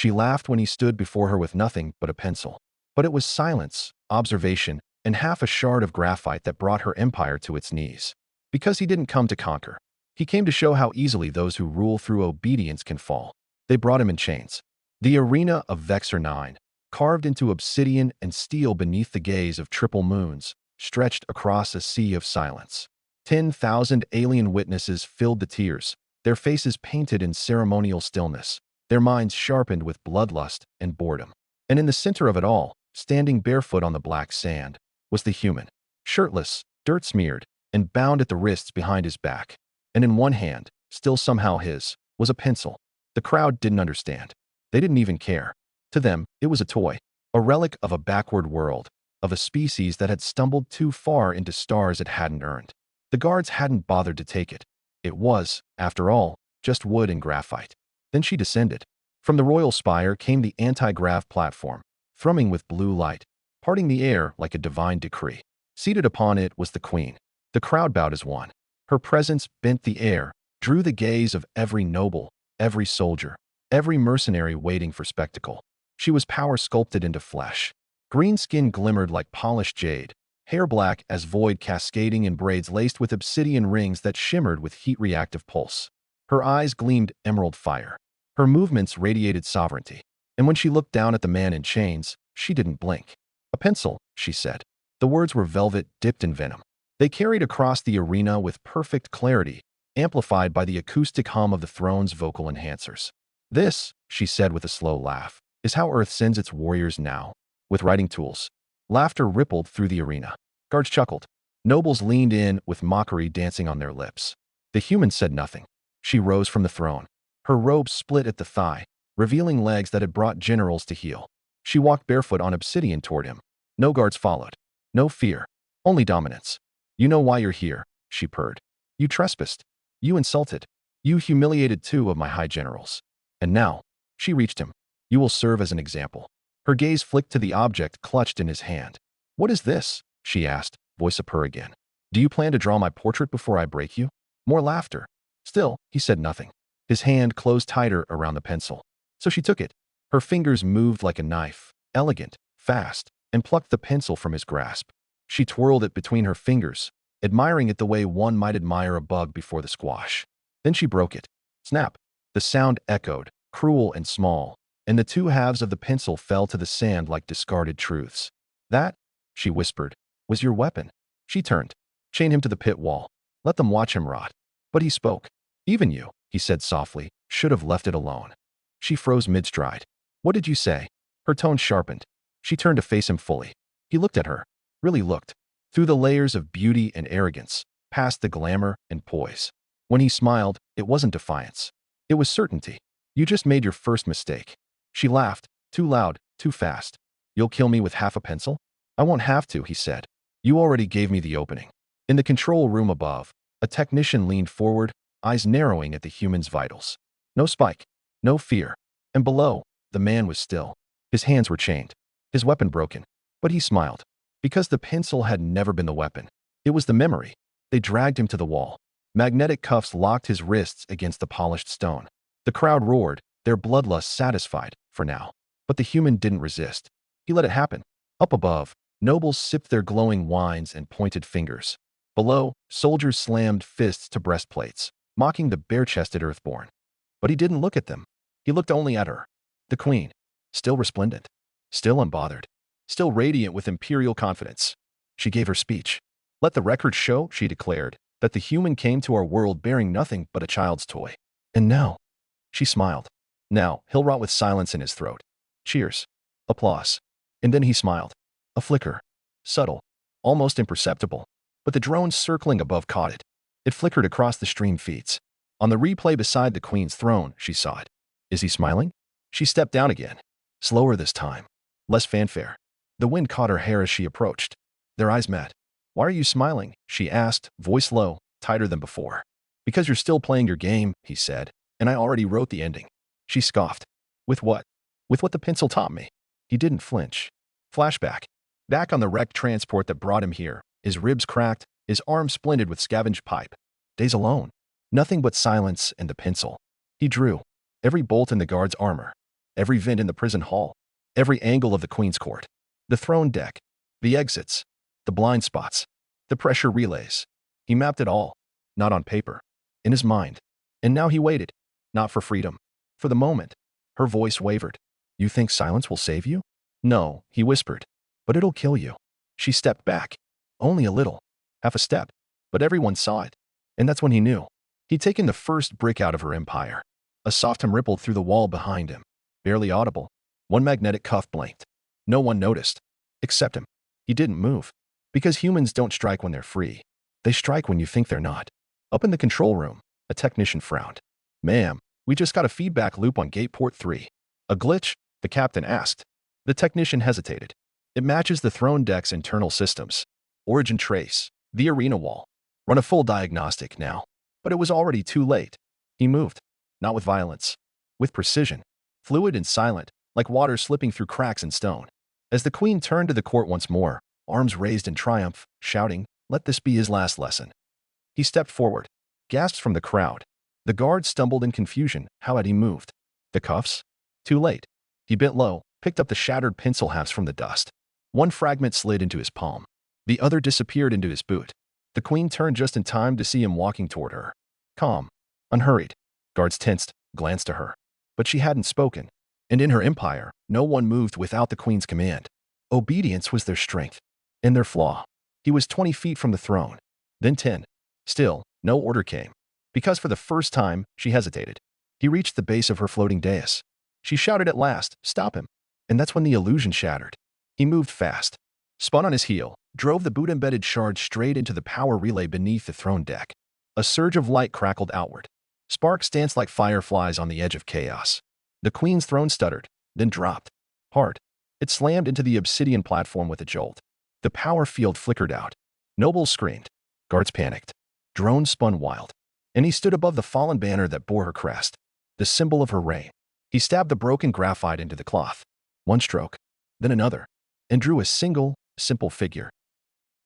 She laughed when he stood before her with nothing but a pencil. But it was silence, observation, and half a shard of graphite that brought her empire to its knees. Because he didn't come to conquer. He came to show how easily those who rule through obedience can fall. They brought him in chains. The arena of Vex'tulia Noor, carved into obsidian and steel beneath the gaze of triple moons, stretched across a sea of silence. 10,000 alien witnesses filled the tiers, their faces painted in ceremonial stillness, their minds sharpened with bloodlust and boredom. And in the center of it all, standing barefoot on the black sand, was the human, shirtless, dirt-smeared, and bound at the wrists behind his back. And in one hand, still somehow his, was a pencil. The crowd didn't understand. They didn't even care. To them, it was a toy, a relic of a backward world, of a species that had stumbled too far into stars it hadn't earned. The guards hadn't bothered to take it. It was, after all, just wood and graphite. Then she descended. From the royal spire came the anti-grav platform, thrumming with blue light, parting the air like a divine decree. Seated upon it was the queen. The crowd bowed as one. Her presence bent the air, drew the gaze of every noble, every soldier, every mercenary waiting for spectacle. She was power sculpted into flesh. Green skin glimmered like polished jade, hair black as void cascading in braids laced with obsidian rings that shimmered with heat-reactive pulse. Her eyes gleamed emerald fire. Her movements radiated sovereignty. And when she looked down at the man in chains, she didn't blink. "A pencil," she said. The words were velvet dipped in venom. They carried across the arena with perfect clarity, amplified by the acoustic hum of the throne's vocal enhancers. "This," she said with a slow laugh, "is how Earth sends its warriors now, with writing tools." Laughter rippled through the arena. Guards chuckled. Nobles leaned in with mockery dancing on their lips. The human said nothing. She rose from the throne. Her robe split at the thigh, revealing legs that had brought generals to heel. She walked barefoot on obsidian toward him. No guards followed. No fear. Only dominance. "You know why you're here," she purred. "You trespassed. You insulted. You humiliated 2 of my high generals. And now," she reached him, "you will serve as an example." Her gaze flicked to the object clutched in his hand. "What is this?" she asked, voice a purr again. "Do you plan to draw my portrait before I break you?" More laughter. Still, he said nothing. His hand closed tighter around the pencil. So she took it. Her fingers moved like a knife, elegant, fast, and plucked the pencil from his grasp. She twirled it between her fingers, admiring it the way one might admire a bug before the squash. Then she broke it. Snap. The sound echoed, cruel and small, and the 2 halves of the pencil fell to the sand like discarded truths. "That," she whispered, "was your weapon." She turned. "Chain him to the pit wall. Let them watch him rot." But he spoke. "Even you," he said softly, "should have left it alone." She froze mid-stride. "What did you say?" Her tone sharpened. She turned to face him fully. He looked at her. Really looked. Through the layers of beauty and arrogance, past the glamour and poise. When he smiled, it wasn't defiance. It was certainty. "You just made your first mistake." She laughed, too loud, too fast. "You'll kill me with half a pencil?" "I won't have to," he said. "You already gave me the opening." In the control room above, a technician leaned forward, eyes narrowing at the human's vitals. No spike. No fear. And below, the man was still. His hands were chained. His weapon broken. But he smiled. Because the pencil had never been the weapon. It was the memory. They dragged him to the wall. Magnetic cuffs locked his wrists against the polished stone. The crowd roared, their bloodlust satisfied, for now. But the human didn't resist. He let it happen. Up above, nobles sipped their glowing wines and pointed fingers. Below, soldiers slammed fists to breastplates, mocking the bare-chested earthborn. But he didn't look at them. He looked only at her. The queen. Still resplendent. Still unbothered. Still radiant with imperial confidence. She gave her speech. "Let the record show," she declared, "that the human came to our world bearing nothing but a child's toy. And now," she smiled, "now he'll rot with silence in his throat." Cheers. Applause. And then he smiled. A flicker. Subtle. Almost imperceptible. But the drone circling above caught it. It flickered across the stream feeds. On the replay beside the queen's throne, she saw it. Is he smiling? She stepped down again. Slower this time. Less fanfare. The wind caught her hair as she approached. Their eyes met. "Why are you smiling?" she asked, voice low, tighter than before. "Because you're still playing your game," he said, "and I already wrote the ending." She scoffed. "With what?" "With what the pencil taught me." He didn't flinch. Flashback. Back on the wrecked transport that brought him here, his ribs cracked, his arm splintered with scavenged pipe. Days alone. Nothing but silence and the pencil. He drew. Every bolt in the guard's armor. every vent in the prison hall, every angle of the Queen's court, the throne deck, the exits, the blind spots, the pressure relays. He mapped it all, not on paper, in his mind. And now he waited, not for freedom, for the moment. Her voice wavered. You think silence will save you? No, he whispered. But it'll kill you. She stepped back. Only a little. Half a step. But everyone saw it. And that's when he knew. He'd taken the first brick out of her empire. A soft hum rippled through the wall behind him. Barely audible. One magnetic cuff blinked. No one noticed. Except him. He didn't move. Because humans don't strike when they're free. They strike when you think they're not. Up in the control room, a technician frowned. Ma'am, we just got a feedback loop on gate port 3. A glitch? The captain asked. The technician hesitated. It matches the throne deck's internal systems. Origin trace. The arena wall. Run a full diagnostic now. But it was already too late. He moved. Not with violence. With precision. Fluid and silent, like water slipping through cracks in stone. As the Queen turned to the court once more, arms raised in triumph, shouting, let this be his last lesson. He stepped forward. Gasps from the crowd. The guard stumbled in confusion. How had he moved? The cuffs? Too late. He bent low, picked up the shattered pencil halves from the dust. One fragment slid into his palm. The other disappeared into his boot. The Queen turned just in time to see him walking toward her. Calm. Unhurried. Guards tensed, glanced to her. But she hadn't spoken. And in her empire, no one moved without the Queen's command. Obedience was their strength. And their flaw. He was 20 feet from the throne. Then 10. Still, no order came. Because for the first time, she hesitated. He reached the base of her floating dais. She shouted at last, stop him. And that's when the illusion shattered. He moved fast. Spun on his heel, drove the boot-embedded shard straight into the power relay beneath the throne deck. A surge of light crackled outward. Sparks danced like fireflies on the edge of chaos. The Queen's throne stuttered, then dropped. Hard. It slammed into the obsidian platform with a jolt. The power field flickered out. Nobles screamed. Guards panicked. Drones spun wild. And he stood above the fallen banner that bore her crest, the symbol of her reign. He stabbed the broken graphite into the cloth. One stroke, then another, and drew a single, simple figure.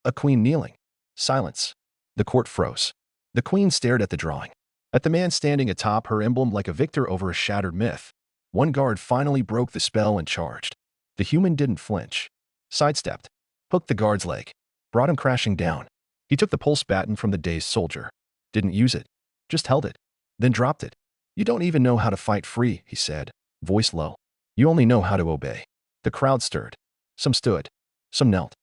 A queen kneeling. Silence. The court froze. The Queen stared at the drawing. At the man standing atop her emblem like a victor over a shattered myth. One guard finally broke the spell and charged. The human didn't flinch. Sidestepped. Hooked the guard's leg. Brought him crashing down. He took the pulse baton from the dazed soldier. Didn't use it. Just held it. Then dropped it. You don't even know how to fight free, he said, voice low. You only know how to obey. The crowd stirred. Some stood. Some knelt.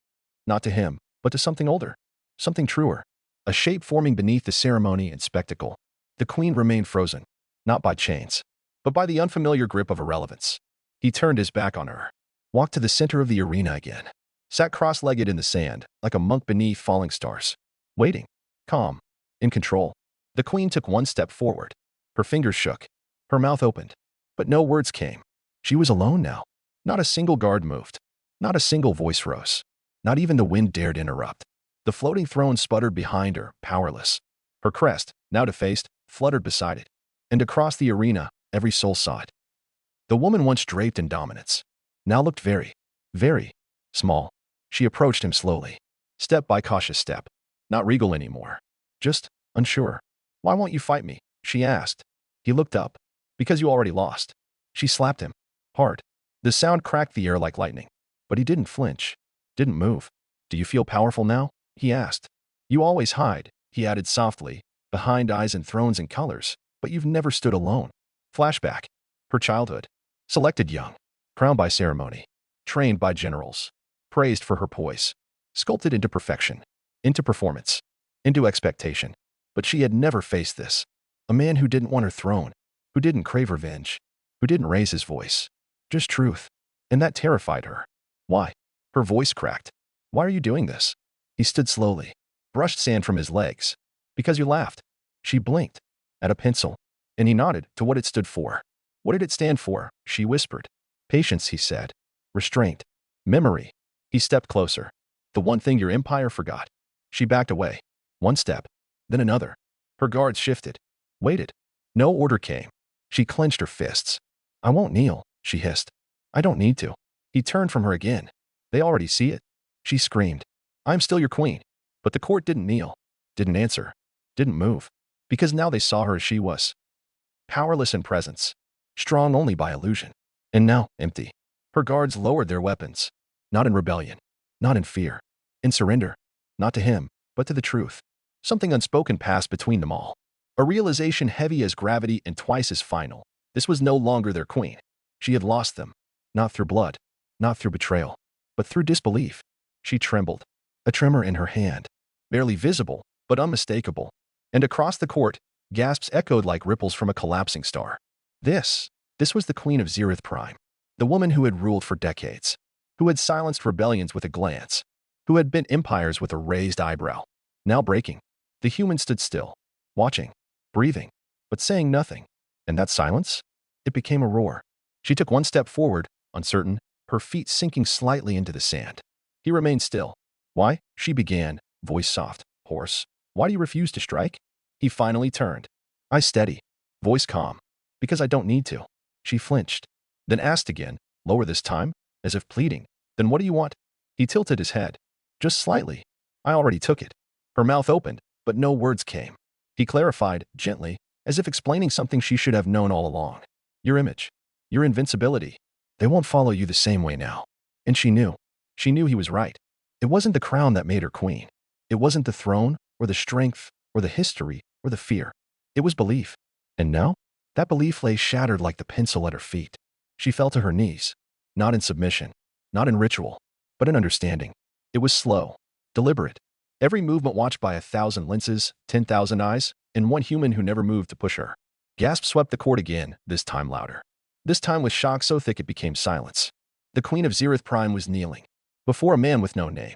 Not to him, but to something older. Something truer. A shape forming beneath the ceremony and spectacle. The Queen remained frozen. Not by chains, but by the unfamiliar grip of irrelevance. He turned his back on her. Walked to the center of the arena again. Sat cross-legged in the sand, like a monk beneath falling stars. Waiting. Calm. In control. The Queen took one step forward. Her fingers shook. Her mouth opened. But no words came. She was alone now. Not a single guard moved. Not a single voice rose. Not even the wind dared interrupt. The floating throne sputtered behind her, powerless. Her crest, now defaced, fluttered beside it. And across the arena, every soul saw it. The woman once draped in dominance, now looked very, very small. She approached him slowly. Step by cautious step. Not regal anymore. Just unsure. Why won't you fight me? She asked. He looked up. Because you already lost. She slapped him. Hard. The sound cracked the air like lightning. But he didn't flinch. Didn't move. Do you feel powerful now? He asked. You always hide, he added softly, behind eyes and thrones and colors, but you've never stood alone. Flashback. Her childhood. Selected young. Crowned by ceremony. Trained by generals. Praised for her poise. Sculpted into perfection. Into performance. Into expectation. But she had never faced this. A man who didn't want her throne. Who didn't crave revenge. Who didn't raise his voice. Just truth. And that terrified her. Why? Her voice cracked. Why are you doing this? He stood slowly. Brushed sand from his legs. Because you laughed. She blinked. At a pencil. And he nodded to what it stood for. What did it stand for? She whispered. Patience, he said. Restraint. Memory. He stepped closer. The one thing your empire forgot. She backed away. One step. Then another. Her guards shifted. Waited. No order came. She clenched her fists. I won't kneel, she hissed. I don't need to. He turned from her again. They already see it. She screamed. I'm still your queen. But the court didn't kneel. Didn't answer. Didn't move. Because now they saw her as she was. Powerless in presence. Strong only by illusion. And now, empty. Her guards lowered their weapons. Not in rebellion. Not in fear. In surrender. Not to him, but to the truth. Something unspoken passed between them all. A realization heavy as gravity and twice as final. This was no longer their queen. She had lost them. Not through blood. Not through betrayal. But through disbelief. She trembled. A tremor in her hand. Barely visible, but unmistakable. And across the court, gasps echoed like ripples from a collapsing star. This was the Queen of Zereth Prime. The woman who had ruled for decades. Who had silenced rebellions with a glance. Who had bent empires with a raised eyebrow. Now breaking. The human stood still. Watching. Breathing. But saying nothing. And that silence? It became a roar. She took one step forward, uncertain, her feet sinking slightly into the sand. He remained still. Why? She began, voice soft, hoarse. Why do you refuse to strike? He finally turned. Eyes steady, voice calm. Because I don't need to. She flinched. Then asked again, lower this time, as if pleading. Then what do you want? He tilted his head. Just slightly. I already took it. Her mouth opened, but no words came. He clarified, gently, as if explaining something she should have known all along. Your image. Your invincibility. They won't follow you the same way now. And she knew. She knew he was right. It wasn't the crown that made her queen. It wasn't the throne, or the strength, or the history, or the fear. It was belief. And now? That belief lay shattered like the pencil at her feet. She fell to her knees. Not in submission. Not in ritual. But in understanding. It was slow. Deliberate. Every movement watched by 1,000 lenses, 10,000 eyes, and one human who never moved to push her. Gasps swept the court again, this time louder. This time with shock so thick it became silence. The Queen of Zereth Prime was kneeling. Before a man with no name.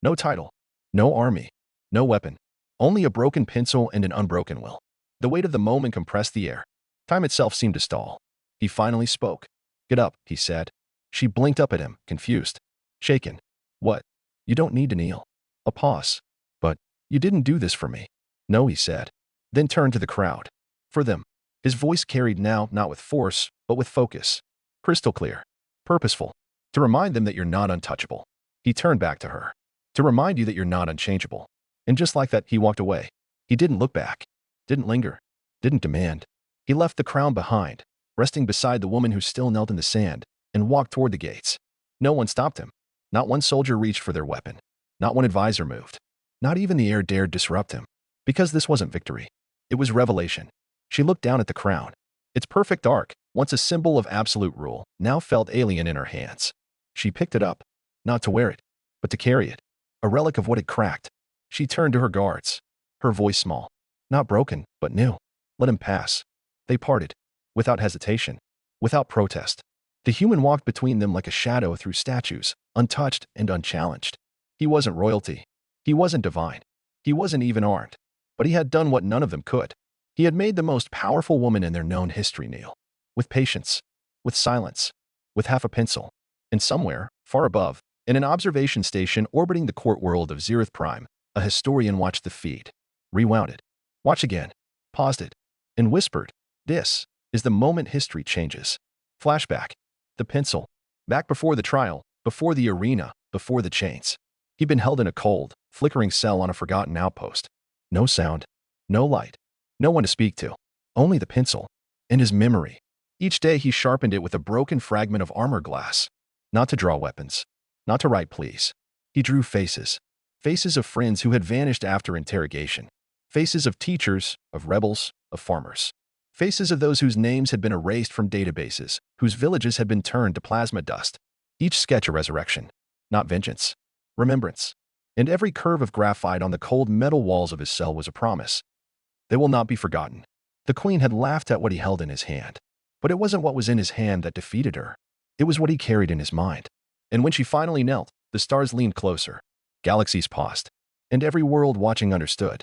No title. No army. No weapon. Only a broken pencil and an unbroken will. The weight of the moment compressed the air. Time itself seemed to stall. He finally spoke. Get up, he said. She blinked up at him, confused. Shaken. What? You don't need to kneel. A pause. But, you didn't do this for me. No, he said. Then turned to the crowd. For them. His voice carried now not with force, but with focus. Crystal clear. Purposeful. To remind them that you're not untouchable. He turned back to her. To remind you that you're not unchangeable. And just like that, he walked away. He didn't look back. Didn't linger. Didn't demand. He left the crown behind, resting beside the woman who still knelt in the sand, and walked toward the gates. No one stopped him. Not one soldier reached for their weapon. Not one advisor moved. Not even the air dared disrupt him. Because this wasn't victory. It was revelation. She looked down at the crown. Its perfect arc, once a symbol of absolute rule, now felt alien in her hands. She picked it up. Not to wear it, but to carry it. A relic of what had cracked. She turned to her guards. Her voice small. Not broken, but new. Let him pass. They parted. Without hesitation. Without protest. The human walked between them like a shadow through statues, untouched and unchallenged. He wasn't royalty. He wasn't divine. He wasn't even armed. But he had done what none of them could. He had made the most powerful woman in their known history kneel. With patience. With silence. With half a pencil. And somewhere, far above, in an observation station orbiting the court world of Zereth Prime, a historian watched the feed. Rewound it. Watch again. Paused it. And whispered, this is the moment history changes. Flashback. The pencil. Back before the trial, before the arena, before the chains. He'd been held in a cold, flickering cell on a forgotten outpost. No sound. No light. No one to speak to. Only the pencil. And his memory. Each day he sharpened it with a broken fragment of armor glass. Not to draw weapons. Not to write pleas. He drew faces. Faces of friends who had vanished after interrogation. Faces of teachers, of rebels, of farmers. Faces of those whose names had been erased from databases, whose villages had been turned to plasma dust. Each sketch a resurrection. Not vengeance. Remembrance. And every curve of graphite on the cold metal walls of his cell was a promise. They will not be forgotten. The queen had laughed at what he held in his hand. But it wasn't what was in his hand that defeated her. It was what he carried in his mind. And when she finally knelt, the stars leaned closer. Galaxies paused. And every world watching understood.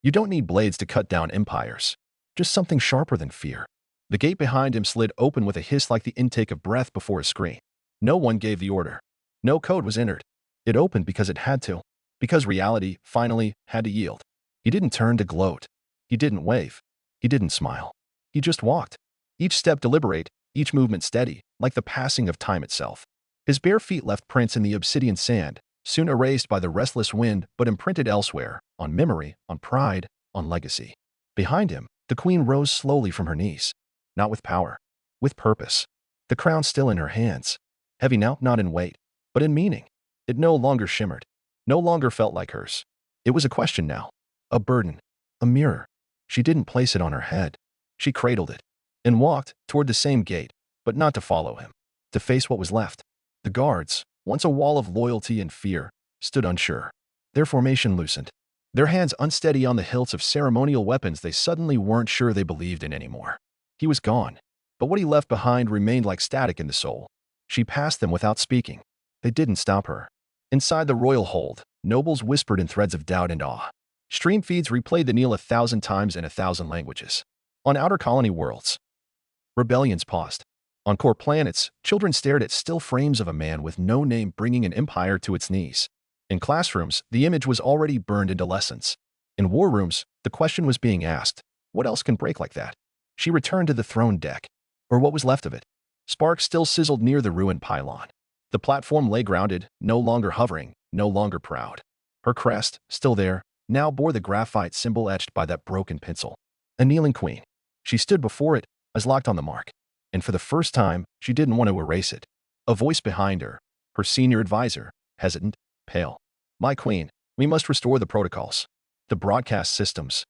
You don't need blades to cut down empires. Just something sharper than fear. The gate behind him slid open with a hiss like the intake of breath before a scream. No one gave the order. No code was entered. It opened because it had to. Because reality, finally, had to yield. He didn't turn to gloat. He didn't wave. He didn't smile. He just walked. Each step deliberate, each movement steady, like the passing of time itself. His bare feet left prints in the obsidian sand, soon erased by the restless wind but imprinted elsewhere, on memory, on pride, on legacy. Behind him, the queen rose slowly from her knees. Not with power. With purpose. The crown still in her hands. Heavy now, not in weight, but in meaning. It no longer shimmered. No longer felt like hers. It was a question now. A burden. A mirror. She didn't place it on her head. She cradled it. And walked toward the same gate, but not to follow him. To face what was left. The guards, once a wall of loyalty and fear, stood unsure. Their formation loosened. Their hands unsteady on the hilts of ceremonial weapons they suddenly weren't sure they believed in anymore. He was gone. But what he left behind remained like static in the soul. She passed them without speaking. They didn't stop her. Inside the royal hold, nobles whispered in threads of doubt and awe. Stream feeds replayed the kneel 1,000 times in 1,000 languages. On outer colony worlds, rebellions paused. On core planets, children stared at still frames of a man with no name bringing an empire to its knees. In classrooms, the image was already burned into lessons. In war rooms, the question was being asked, what else can break like that? She returned to the throne deck. Or what was left of it. Sparks still sizzled near the ruined pylon. The platform lay grounded, no longer hovering, no longer proud. Her crest, still there, now bore the graphite symbol etched by that broken pencil. A kneeling queen. She stood before it, as locked on the mark. And for the first time, she didn't want to erase it. A voice behind her, her senior advisor, hesitant, pale. My queen, we must restore the protocols. The broadcast systems.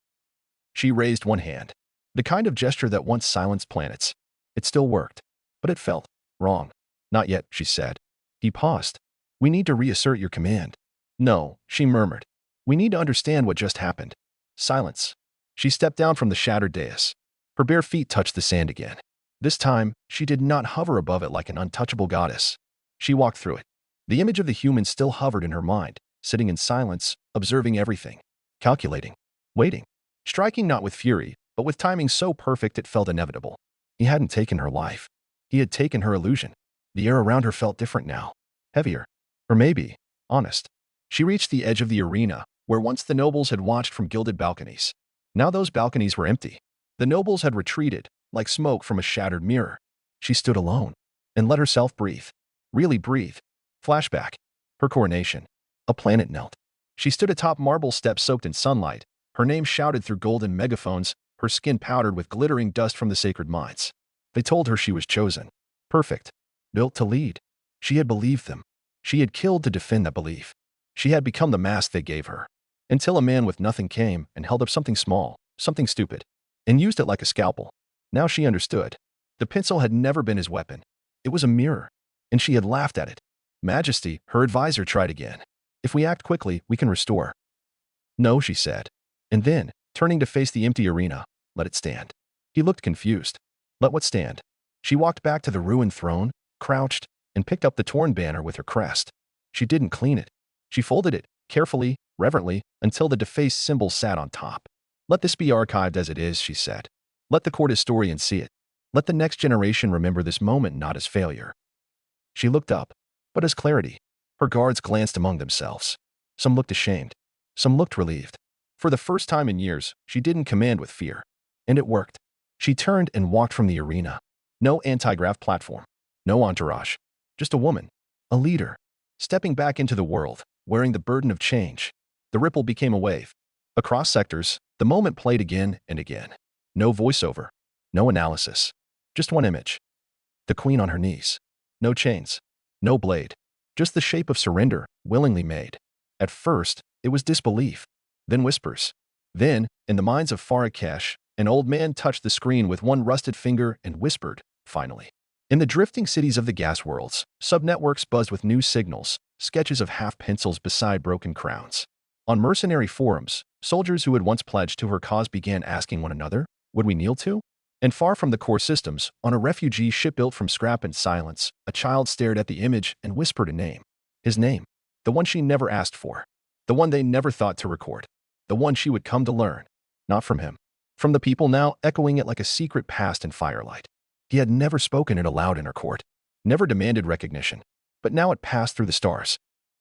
She raised one hand. The kind of gesture that once silenced planets. It still worked. But it felt wrong. Not yet, she said. He paused. We need to reassert your command. No, she murmured. We need to understand what just happened. Silence. She stepped down from the shattered dais. Her bare feet touched the sand again. This time, she did not hover above it like an untouchable goddess. She walked through it. The image of the human still hovered in her mind, sitting in silence, observing everything. Calculating. Waiting. Striking not with fury, but with timing so perfect it felt inevitable. He hadn't taken her life. He had taken her illusion. The air around her felt different now. Heavier. Or maybe, honest. She reached the edge of the arena, where once the nobles had watched from gilded balconies. Now those balconies were empty. The nobles had retreated, like smoke from a shattered mirror. She stood alone, and let herself breathe. Really breathe. Flashback. Her coronation. A planet knelt. She stood atop marble steps soaked in sunlight, her name shouted through golden megaphones, her skin powdered with glittering dust from the sacred mines. They told her she was chosen. Perfect. Built to lead. She had believed them. She had killed to defend that belief. She had become the mask they gave her. Until a man with nothing came and held up something small, something stupid, and used it like a scalpel. Now she understood. The pencil had never been his weapon. It was a mirror, and she had laughed at it. Majesty, her advisor tried again. If we act quickly, we can restore. No, she said. And then, turning to face the empty arena, let it stand. He looked confused. Let what stand? She walked back to the ruined throne, crouched, and picked up the torn banner with her crest. She didn't clean it. She folded it, carefully, reverently, until the defaced symbol sat on top. Let this be archived as it is, she said. Let the court historian see it. Let the next generation remember this moment not as failure. She looked up, but as clarity. Her guards glanced among themselves. Some looked ashamed. Some looked relieved. For the first time in years, she didn't command with fear. And it worked. She turned and walked from the arena. No anti-grav platform. No entourage. Just a woman. A leader. Stepping back into the world, wearing the burden of change. The ripple became a wave. Across sectors, the moment played again and again. No voiceover. No analysis. Just one image. The queen on her knees. No chains. No blade. Just the shape of surrender, willingly made. At first, it was disbelief. Then whispers. Then, in the minds of Farakesh, an old man touched the screen with one rusted finger and whispered, finally. In the drifting cities of the gas worlds, subnetworks buzzed with new signals, sketches of half-pencils beside broken crowns. On mercenary forums, soldiers who had once pledged to her cause began asking one another, would we kneel to? And far from the core systems, on a refugee ship built from scrap and silence, a child stared at the image and whispered a name. His name. The one she never asked for. The one they never thought to record. The one she would come to learn. Not from him. From the people now echoing it like a secret past in firelight. He had never spoken it aloud in her court. Never demanded recognition. But now it passed through the stars.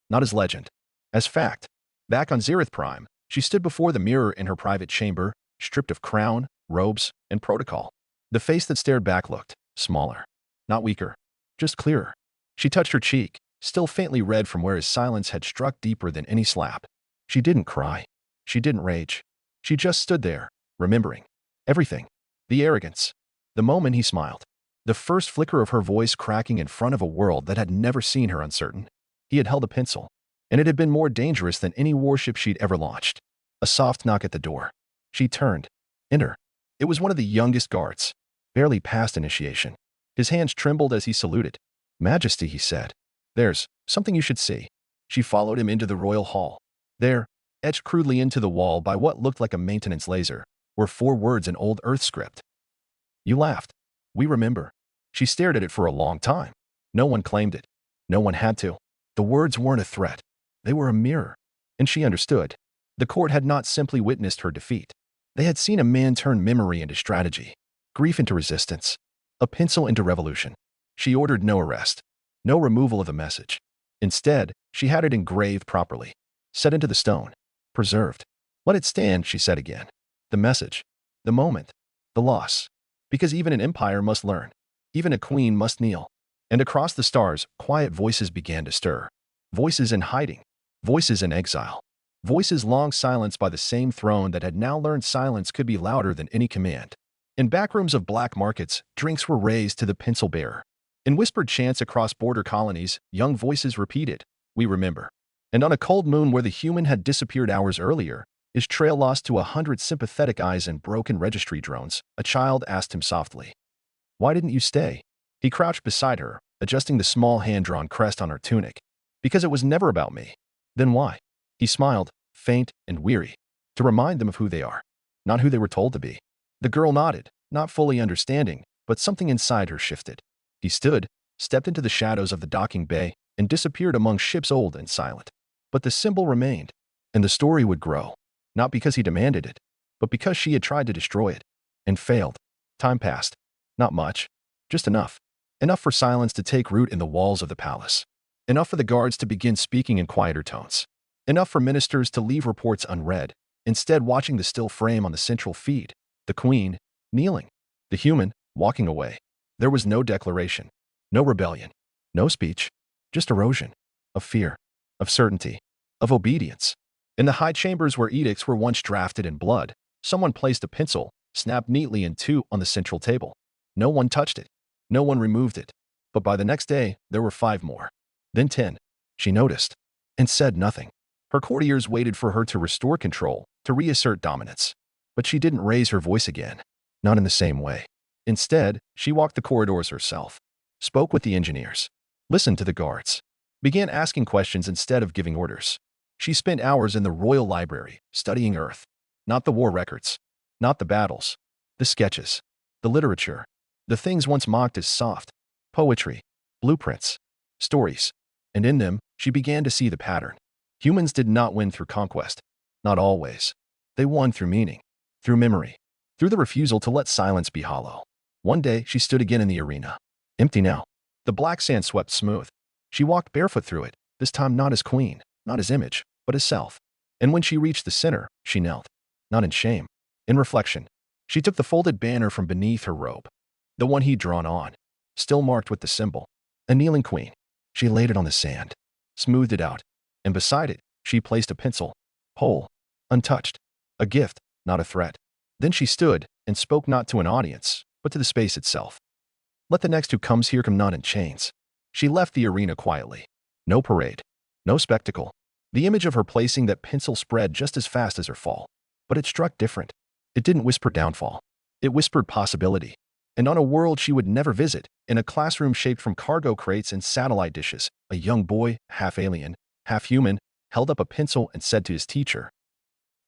Not as legend. As fact. Back on Zereth Prime, she stood before the mirror in her private chamber, stripped of crown, robes, and protocol. The face that stared back looked smaller. Not weaker. Just clearer. She touched her cheek, still faintly red from where his silence had struck deeper than any slap. She didn't cry. She didn't rage. She just stood there, remembering. Everything. The arrogance. The moment he smiled. The first flicker of her voice cracking in front of a world that had never seen her uncertain. He had held a pencil, and it had been more dangerous than any warship she'd ever launched. A soft knock at the door. She turned. Enter. It was one of the youngest guards, barely past initiation. His hands trembled as he saluted. Majesty, he said. There's something you should see. She followed him into the royal hall. There, etched crudely into the wall by what looked like a maintenance laser, were 4 words in old Earth script. You laughed. We remember. She stared at it for a long time. No one claimed it. No one had to. The words weren't a threat. They were a mirror. And she understood. The court had not simply witnessed her defeat. They had seen a man turn memory into strategy, grief into resistance, a pencil into revolution. She ordered no arrest, no removal of the message. Instead, she had it engraved properly, set into the stone, preserved. Let it stand, she said again. The message, the moment, the loss. Because even an empire must learn. Even a queen must kneel. And across the stars, quiet voices began to stir. Voices in hiding. Voices in exile. Voices long silenced by the same throne that had now learned silence could be louder than any command. In backrooms of black markets, drinks were raised to the pencil bearer. In whispered chants across border colonies, young voices repeated, we remember. And on a cold moon where the human had disappeared hours earlier, his trail lost to 100 sympathetic eyes and broken registry drones, a child asked him softly. Why didn't you stay? He crouched beside her, adjusting the small hand-drawn crest on her tunic. Because it was never about me. Then why? He smiled, faint and weary, to remind them of who they are, not who they were told to be. The girl nodded, not fully understanding, but something inside her shifted. He stood, stepped into the shadows of the docking bay, and disappeared among ships old and silent. But the symbol remained, and the story would grow, not because he demanded it, but because she had tried to destroy it, and failed. Time passed. Not much, just enough. Enough for silence to take root in the walls of the palace. Enough for the guards to begin speaking in quieter tones. Enough for ministers to leave reports unread, instead watching the still frame on the central feed, the queen, kneeling, the human, walking away. There was no declaration, no rebellion, no speech, just erosion, of fear, of certainty, of obedience. In the high chambers where edicts were once drafted in blood, someone placed a pencil, snapped neatly in 2 on the central table. No one touched it. No one removed it. But by the next day, there were 5 more. Then 10. She noticed, and said nothing. Her courtiers waited for her to restore control, to reassert dominance. But she didn't raise her voice again. Not in the same way. Instead, she walked the corridors herself, spoke with the engineers, listened to the guards, began asking questions instead of giving orders. She spent hours in the royal library, studying Earth. Not the war records, not the battles, the sketches, the literature, the things once mocked as soft, poetry, blueprints, stories. And in them, she began to see the pattern. Humans did not win through conquest. Not always. They won through meaning, through memory, through the refusal to let silence be hollow. One day, she stood again in the arena. Empty now. The black sand swept smooth. She walked barefoot through it, this time not as queen, not as image, but as self. And when she reached the center, she knelt. Not in shame, in reflection. She took the folded banner from beneath her robe, the one he'd drawn on, still marked with the symbol, a kneeling queen. She laid it on the sand, smoothed it out, and beside it, she placed a pencil, whole, untouched, a gift, not a threat. Then she stood and spoke not to an audience, but to the space itself. Let the next who comes here come not in chains. She left the arena quietly. No parade, no spectacle. The image of her placing that pencil spread just as fast as her fall. But it struck different. It didn't whisper downfall. It whispered possibility. And on a world she would never visit, in a classroom shaped from cargo crates and satellite dishes, a young boy, half alien, half human, held up a pencil and said to his teacher,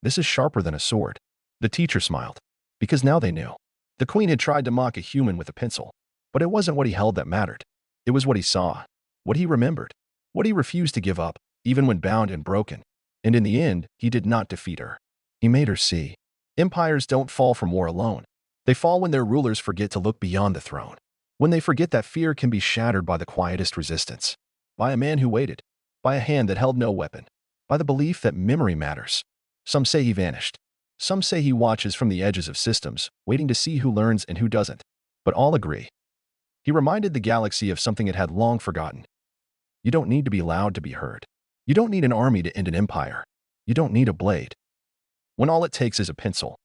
"This is sharper than a sword." The teacher smiled, because now they knew. The queen had tried to mock a human with a pencil, but it wasn't what he held that mattered. It was what he saw, what he remembered, what he refused to give up, even when bound and broken. And in the end, he did not defeat her. He made her see. Empires don't fall from war alone. They fall when their rulers forget to look beyond the throne. When they forget that fear can be shattered by the quietest resistance. By a man who waited. By a hand that held no weapon. By the belief that memory matters. Some say he vanished. Some say he watches from the edges of systems, waiting to see who learns and who doesn't. But all agree. He reminded the galaxy of something it had long forgotten. You don't need to be loud to be heard. You don't need an army to end an empire. You don't need a blade. When all it takes is a pencil,